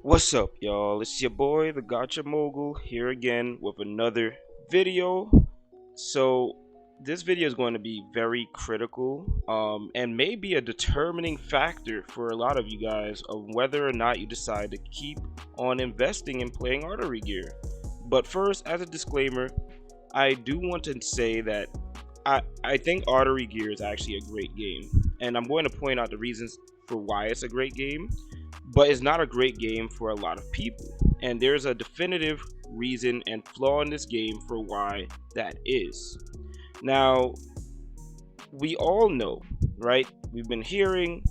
What's up, y'all? It's your boy, the Gotcha Mogul, here again with another video. So, this video is going to be very critical and may be a determining factor for a lot of you guys of whether or not you decide to keep on investing in playing Artery gear. But first, as a disclaimer, I do want to say that I think Artery gear is actually a great game, and I'm going to point out the reasons for why it's a great game, but it's not a great game for a lot of people. And there's a definitive reason and flaw in this game for why that is. Now, we all know, right? We've been hearing,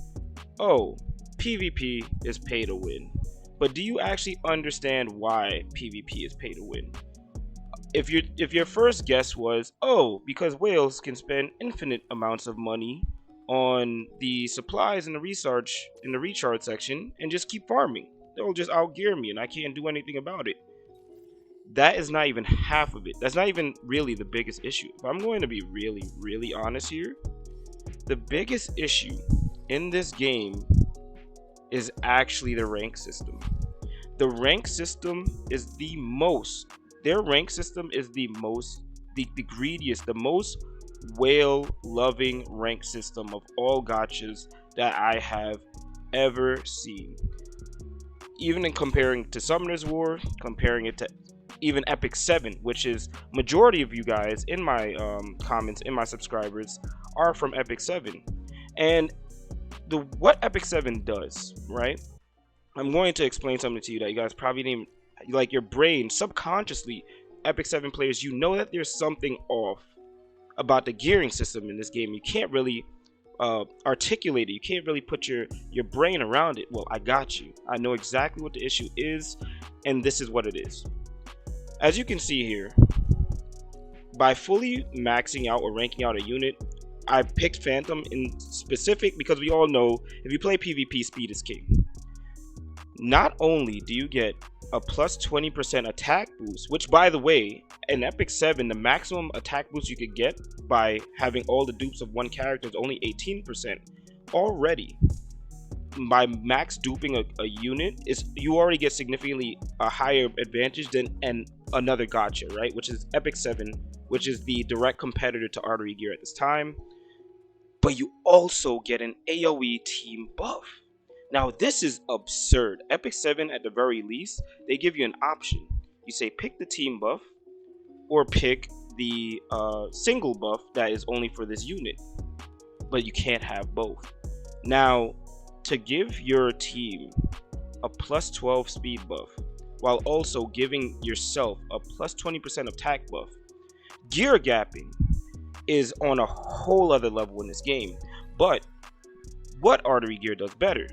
oh, PvP is pay to win. But do you actually understand why PvP is pay to win? If your first guess was, oh, because whales can spend infinite amounts of money on the supplies in the recharge section and just keep farming, they'll just outgear me and I can't do anything about it. That is not even half of it. That's not even really the biggest issue. If I'm going to be really honest here, the biggest issue in this game is actually the rank system. The rank system is the most Their rank system is the greediest, the most whale loving rank system of all gachas that I have ever seen. Even in comparing to Summoner's War, comparing it to even Epic 7, which is majority of you guys in my comments, in my subscribers, are from Epic 7. And what Epic 7 does, right? I'm going to explain something to you that you guys probably didn't, like, your brain subconsciously, Epic 7 players, you know that there's something off about the gearing system in this game. You can't really articulate it. You can't really put your brain around it. Well, I got you. I know exactly what the issue is, and this is what it is. As you can see here, by fully maxing out or ranking out a unit, I picked Phantom in specific because we all know if you play PvP, speed is king. Not only do you get a plus 20% attack boost, which, by the way, in Epic 7, the maximum attack boost you could get by having all the dupes of one character is only 18%. Already, by max duping a unit, you already get significantly a higher advantage than another gacha, right? Which is Epic 7, which is the direct competitor to Artery gear at this time. But you also get an AoE team buff. Now, this is absurd. Epic 7, at the very least, they give you an option. You say pick the team buff or pick the single buff that is only for this unit. But you can't have both. Now, to give your team a plus 12 speed buff while also giving yourself a plus 20% attack buff, gear gapping is on a whole other level in this game. But what Artery gear does better?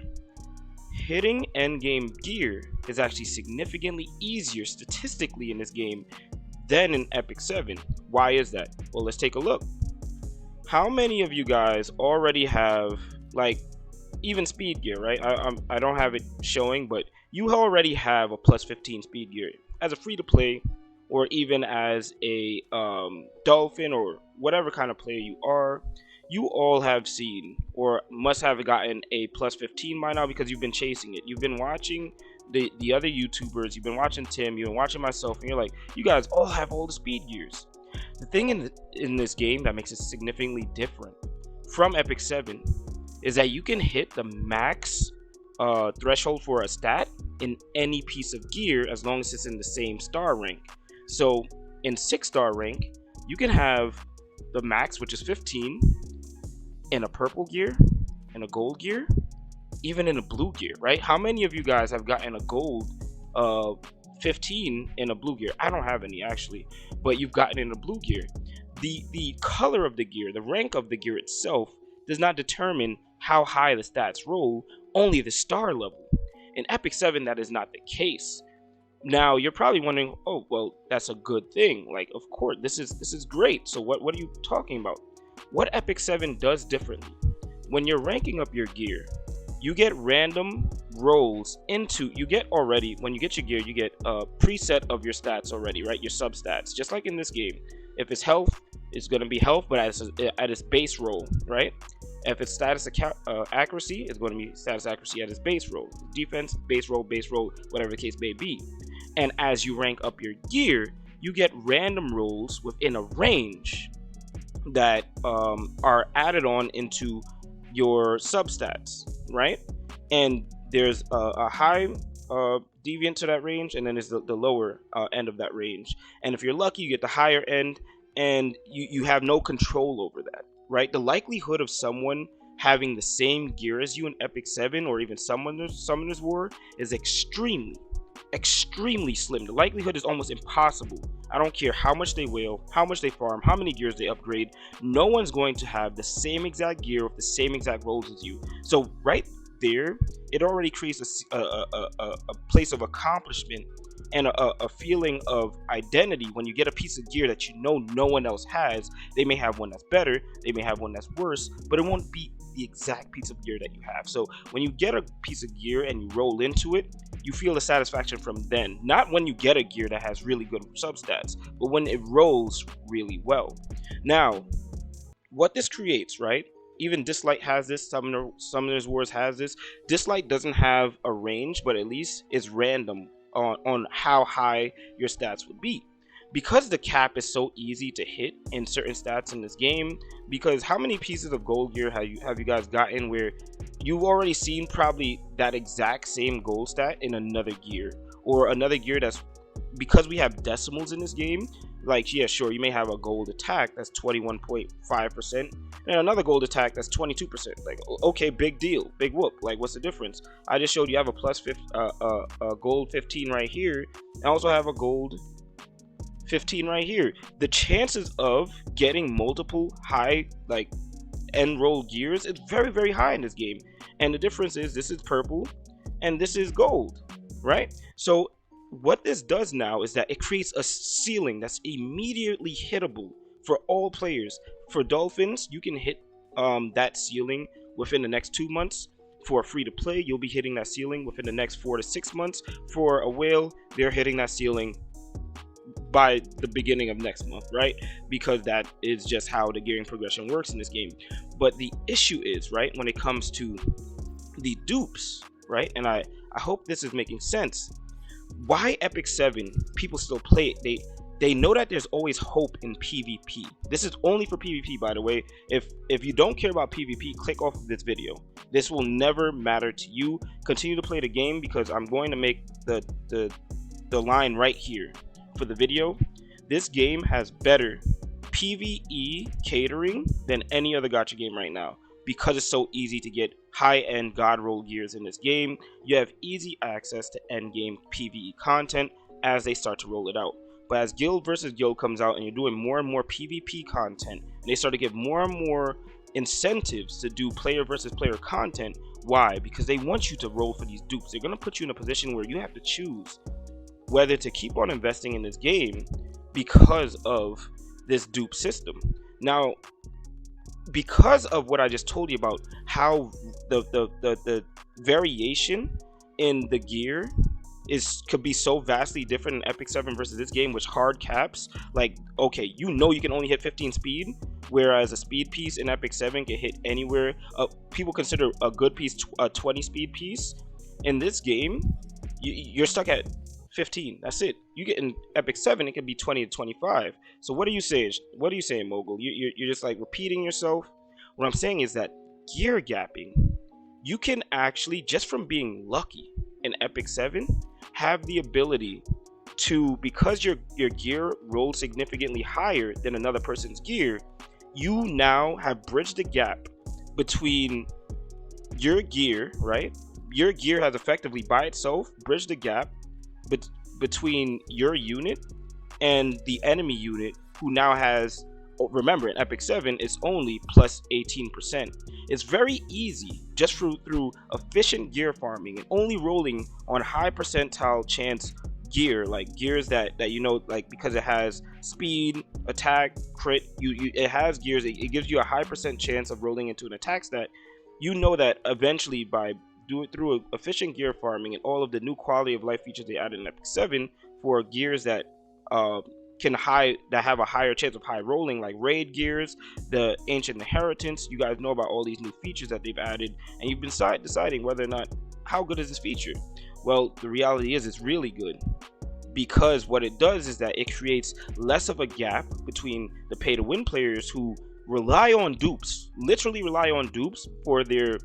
Hitting endgame gear is actually significantly easier statistically in this game than in Epic 7. Why is that? Well, let's take a look. How many of you guys already have, like, even speed gear, right? I don't have it showing, but you already have a plus 15 speed gear as a free-to-play, or even as a dolphin or whatever kind of player you are. You all have seen or must have gotten a plus 15 by now because you've been chasing it. You've been watching the other YouTubers, you've been watching Tim, you've been watching myself, and you're like, you guys all have all the speed gears. The thing in this game that makes it significantly different from Epic 7 is that you can hit the max threshold for a stat in any piece of gear as long as it's in the same star rank. So in 6-star rank, you can have the max, which is 15, in a purple gear, in a gold gear, even in a blue gear, right? How many of you guys have gotten a gold 15 in a blue gear? I don't have any, actually, but you've gotten in a blue gear. The color of the gear, the rank of the gear itself, does not determine how high the stats roll, only the star level. In Epic 7, that is not the case. Now, you're probably wondering, oh, well, that's a good thing. Like, of course, this is great. So what are you talking about? What Epic 7 does differently, when you're ranking up your gear, you get random rolls into, when you get your gear, you get a preset of your stats already, right? Your substats, just like in this game. If it's health, it's going to be health, but at its base roll, right? If it's status accuracy, it's going to be status accuracy at its base roll. Defense, base roll, whatever the case may be. And as you rank up your gear, you get random rolls within a range that are added on into your substats, right? And there's a high deviant to that range, and then there's the lower end of that range. And if you're lucky, you get the higher end, and you have no control over that, right? The likelihood of someone having the same gear as you in Epic 7 or even Summoner's War is extremely slim. The likelihood is almost impossible. I don't care how much they wail, how much they farm, how many gears they upgrade. No one's going to have the same exact gear with the same exact rolls as you. So right there, it already creates a place of accomplishment and a feeling of identity when you get a piece of gear that you know no one else has. They may have one that's better, they may have one that's worse, but it won't be the exact piece of gear that you have. So when you get a piece of gear and you roll into it, you feel the satisfaction from then. Not when you get a gear that has really good substats, but when it rolls really well. Now, what this creates, right? Even Dislight has this, Summoner's Wars has this. Dislight doesn't have a range, but at least it's random on how high your stats would be. Because the cap is so easy to hit in certain stats in this game, because how many pieces of gold gear have you guys gotten where you've already seen probably that exact same gold stat in another gear, or another gear that's, because we have decimals in this game, like, yeah, sure, you may have a gold attack that's 21.5% and another gold attack that's 22%. Like, okay, big deal, big whoop. Like, what's the difference? I just showed you have a plus gold 15 right here. I also have a gold 15 right here. The chances of getting multiple high, like, end roll gears is very high in this game. And the difference is this is purple and this is gold, right? So what this does now is that it creates a ceiling that's immediately hittable for all players. For Dolphins, you can hit that ceiling within the next 2 months. For free to play, you'll be hitting that ceiling within the next 4 to 6 months. For a whale, they're hitting that ceiling by the beginning of next month, right? Because that is just how the gearing progression works in this game. But the issue is, right, when it comes to the dupes, right? And I hope this is making sense. Why Epic 7 people still play it? They know that there's always hope in PvP. This is only for PvP, by the way. If you don't care about PvP, click off of this video. This will never matter to you. Continue to play the game, because I'm going to make the line right here for the video. This game has better PvE catering than any other gacha game right now, because it's so easy to get high-end god roll gears in this game. You have easy access to end-game PvE content as they start to roll it out. But as guild versus guild comes out and you're doing more and more PvP content, and they start to give more and more incentives to do player versus player content. Why? Because they want you to roll for these dupes. They're going to put you in a position where you have to choose whether to keep on investing in this game because of this dupe system. Now, because of what I just told you about how the variation in the gear could be so vastly different in Epic 7 versus this game, which hard caps, like, okay, you know you can only hit 15 speed, whereas a speed piece in Epic 7 can hit anywhere. People consider a good piece a 20 speed piece. In this game, you're stuck at 15. That's it. You get in Epic 7, it can be 20 to 25. So what are you saying? What are you saying, Mogul? You're just like repeating yourself. What I'm saying is that gear gapping, you can actually, just from being lucky in Epic 7, have the ability to, because your gear rolls significantly higher than another person's gear, you now have bridged the gap between your gear, right? Your gear has effectively by itself bridged the gap between your unit and the enemy unit, who now has, remember, in Epic 7 it's only plus 18%. It's very easy just through efficient gear farming and only rolling on high percentile chance gear, like gears that you know, like, because it has speed, attack, crit, it has gears, it gives you a high percent chance of rolling into an attack stat. You know that eventually, by do it through efficient gear farming and all of the new quality of life features they added in Epic 7 for gears that that have a higher chance of high rolling, like raid gears, the ancient inheritance. You guys know about all these new features that they've added, and you've been deciding whether or not how good is this feature. Well, the reality is it's really good, because what it does is that it creates less of a gap between the pay to win players who rely on dupes, literally rely on dupes for their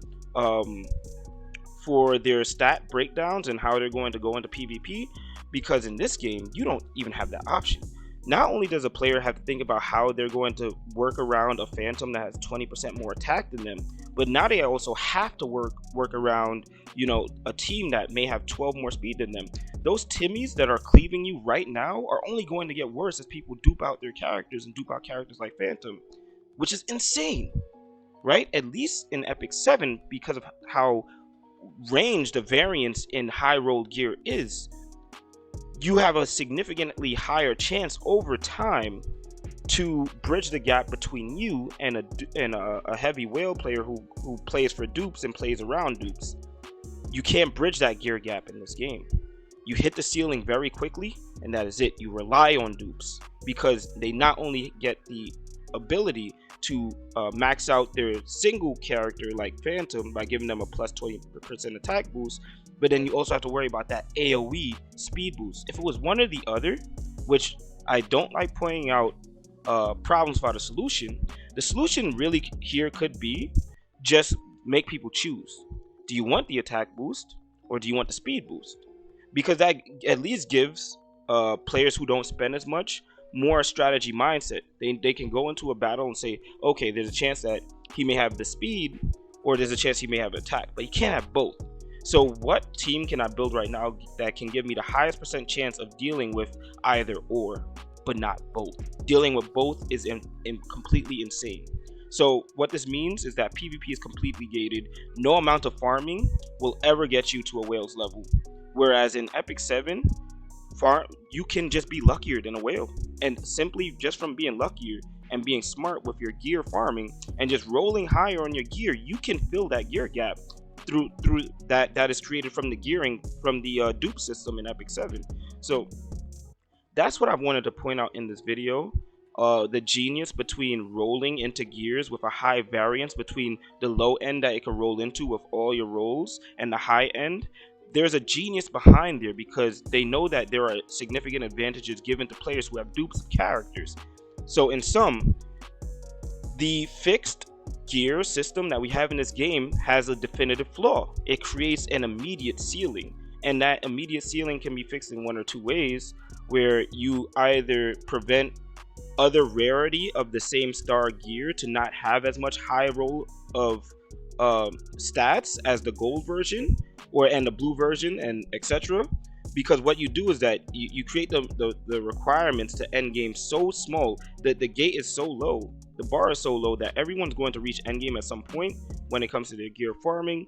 stat breakdowns and how they're going to go into PvP, because in this game you don't even have that option. Not only does a player have to think about how they're going to work around a phantom that has 20% more attack than them, but now they also have to work around, you know, a team that may have 12 more speed than them. Those Timmies that are cleaving you right now are only going to get worse as people dupe out their characters and dupe out characters like Phantom, which is insane, right? At least in Epic 7, because of how range the variance in high roll gear is, you have a significantly higher chance over time to bridge the gap between you and a heavy whale player who plays for dupes and plays around dupes. You can't bridge that gear gap in this game. You hit the ceiling very quickly, and that is it. You rely on dupes because they not only get the ability to max out their single character like Phantom by giving them a plus 20% attack boost, but then you also have to worry about that AoE speed boost. If it was one or the other, which I don't like pointing out problems for the solution really here could be just make people choose. Do you want the attack boost or do you want the speed boost? Because that at least gives players who don't spend as much more strategy mindset. They can go into a battle and say, okay, there's a chance that he may have the speed or there's a chance he may have attack, but he can't have both. So what team can I build right now that can give me the highest percent chance of dealing with either or, but not both? Dealing with both is completely insane. So what this means is that PvP is completely gated. No amount of farming will ever get you to a whale's level. Whereas in Epic 7, you can just be luckier than a whale. And simply just from being luckier and being smart with your gear farming and just rolling higher on your gear, you can fill that gear gap through that is created from the gearing from the dupe system in Epic 7. So that's what I wanted to point out in this video. The genius between rolling into gears with a high variance between the low end that it can roll into with all your rolls and the high end. There's a genius behind there because they know that there are significant advantages given to players who have dupes of characters. So in sum, the fixed gear system that we have in this game has a definitive flaw. It creates an immediate ceiling, and that immediate ceiling can be fixed in one or two ways, where you either prevent other rarity of the same star gear to not have as much high roll of stats as the gold version and the blue version, and etc. Because what you do is that you create the requirements to end game so small that the gate is so low, the bar is so low that everyone's going to reach end game at some point when it comes to their gear farming.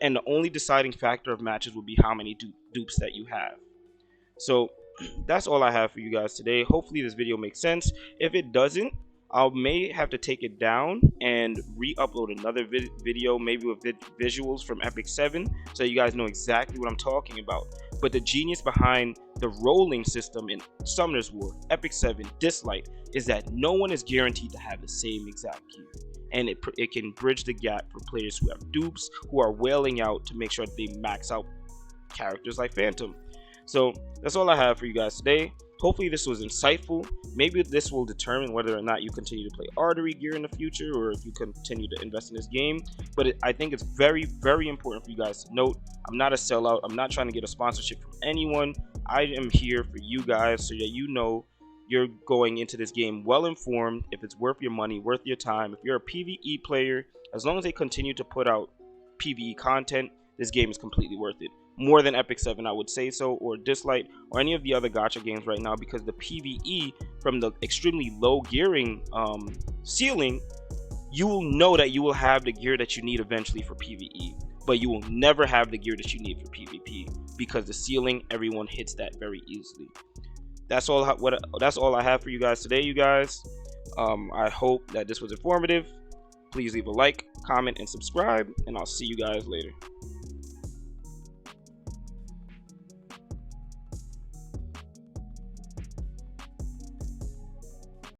And the only deciding factor of matches will be how many dupes that you have. So that's all I have for you guys today. Hopefully this video makes sense. If it doesn't, I may have to take it down and re-upload another video, maybe with visuals from Epic 7, so you guys know exactly what I'm talking about. But the genius behind the rolling system in Summoner's War, Epic 7, Dislight, is that no one is guaranteed to have the same exact gear. And it can bridge the gap for players who have dupes, who are wailing out to make sure that they max out characters like Phantom. So that's all I have for you guys today. Hopefully this was insightful. Maybe this will determine whether or not you continue to play Artery gear in the future, or if you continue to invest in this game. But I think it's very, very important for you guys to note, I'm not a sellout. I'm not trying to get a sponsorship from anyone. I am here for you guys so that you know you're going into this game well informed, if it's worth your money, worth your time. If you're a PvE player, as long as they continue to put out PvE content, this game is completely worth it. More than Epic 7, I would say so, or Dislight, or any of the other gacha games right now, because the PvE from the extremely low gearing ceiling, you will know that you will have the gear that you need eventually for PvE, but you will never have the gear that you need for PvP, because the ceiling, everyone hits that very easily. That's all I have for you guys today, you guys. I hope that this was informative. Please leave a like, comment, and subscribe, and I'll see you guys later.